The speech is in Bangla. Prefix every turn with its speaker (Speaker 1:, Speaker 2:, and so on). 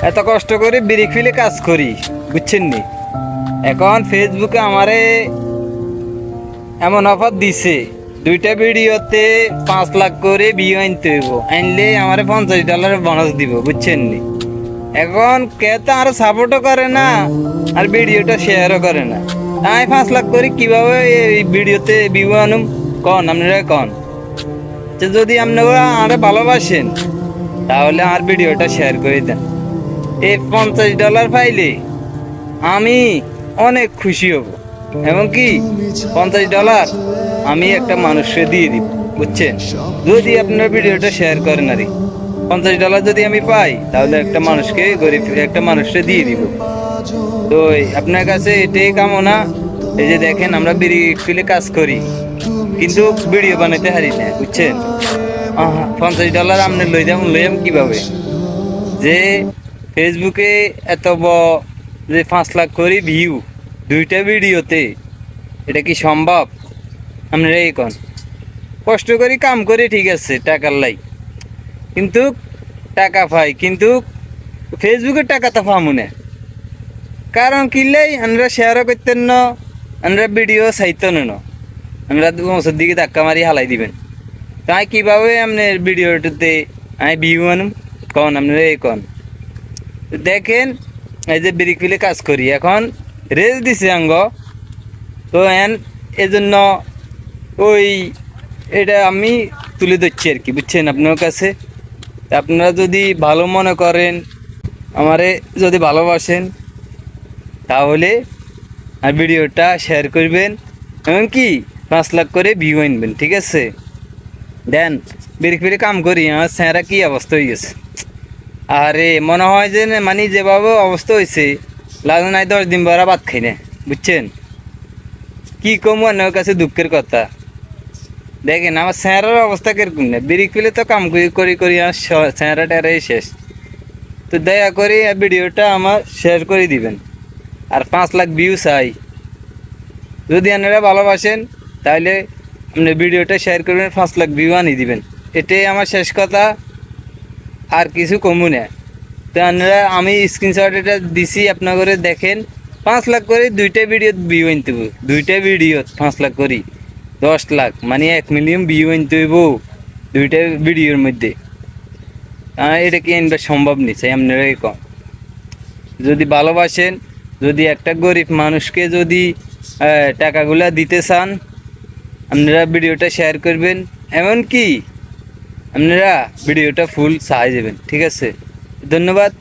Speaker 1: এত কষ্ট করে বিড়ি ফিলে কাজ করি, বুঝছেন নি? এখন ফেসবুকে আমারে এমন অফার দিছে, 2টা ভিডিওতে 5 লাখ করে ভিউ আনতে হইব, আনলে আমারে $50 বোনাস দিব, বুঝছেন নি? এখন কেউ আর সাপোর্টও করে না, আর ভিডিওটা শেয়ারও করে না। আমি 5 লাখ করে কিভাবে এই ভিডিওতে ভিউ আনুম? কন আপনারা কন। যদি আপনারা আরে ভালোবাসেন তাহলে আর ভিডিওটা শেয়ার করে দেন। এই $50 পাইলে আমি অনেক খুশি হব, এবং কি $50 আমি একটা মানুষকে দিয়ে দিব, বুঝছেন? যদি আপনার ভিডিওটা শেয়ার করেন, আর $50 যদি আমি পাই তাহলে একটা মানুষকে, গরিব একটা মানুষকে দিয়ে দিব। তো আপনার কাছে এটাই কামনা। এই যে দেখেন, আমরা বিড়ি ফিলে কাজ করি কিন্তু ভিডিও বানাইতে হারি না, বুঝছেন? $50 আপনি লইয়াম কিভাবে? যে ফেসবুকে এত যে 5 লাখ করে ভিউ 2টা ভিডিওতে, এটা কি সম্ভব? আপনারা এই কন। কষ্ট করি, কাম করি, ঠিক আছে, টাকার লাই, কিন্তু টাকা পাই, কিন্তু ফেসবুকের টাকা তো পামু না। কারণ কিনলেই আমরা শেয়ারও করতেন না, আমরা ভিডিও চাইতেন না, আমরা মসের দিকে ধাক্কা মারি হালাই দিবেন। তাই কিভাবে আপনার ভিডিওটাতে আমি ভিউ আনুম? কন আপনারা এই কন। দেখেন, এই যে ব্রিক ফিলে কাজ করি, এখন রেস দিছে আঙ্গ, তো এজন্য ওই এটা আমি তুলে ধরছি আর কি, বুঝছেন? আপনার কাছে আপনারা যদি ভালো মনে করেন, আমারে যদি ভালোবাসেন, তাহলে আর ভিডিওটা শেয়ার করবেন, এমনকি 5 লাখ করে ভিউ আনবেন, ঠিক আছে? দেন ব্রিক ফিলে কাম করি, আমার স্যারা কি অবস্থা হয়ে গেছে। আরে মনে হয় যে মানে যেভাবে অবস্থা হয়েছে, লাগে নাই 10 দিন বড় ভাত খাই না, বুঝছেন? কি কম ওর কাছে দুঃখের কথা। দেখেন আমার স্যারের অবস্থা কিরকম না, বিড়ি ফেলে তো কাম করি করি আমার স্যারা টেরাই শেষ। তো দয়া করে ভিডিওটা আমার শেয়ার করে দিবেন, আর 5 লাখ ভিউ চাই। যদি আপনারা ভালোবাসেন তাহলে আপনি ভিডিওটা শেয়ার করবেন, 5 লাখ ভিউ আনিয়ে দিবেন, এটাই আমার শেষ কথা, আর কিছু কমু না। তো আপনারা, আমি স্ক্রিনশট এটা দিছি আপনাদের, দেখেন 5 লাখ করে 2টা ভিডিও ভিউ আনতে হইব, 2টা ভিডিও 5 লাখ করি 10 লাখ, মানে 1 মিলিয়ন ভিউ আনতে হইব 2টা ভিডিওর মধ্যে। এটা কি আনবা সম্ভব নি? চাই আপনারা কম। যদি ভালোবাসেন, যদি একটা গরিব মানুষকে যদি টাকাগুলা দিতে চান, আপনারা ভিডিওটা শেয়ার করবেন, এমনকি আপনারা ভিডিওটা ফুল চাই যাবেন, ঠিক আছে? ধন্যবাদ।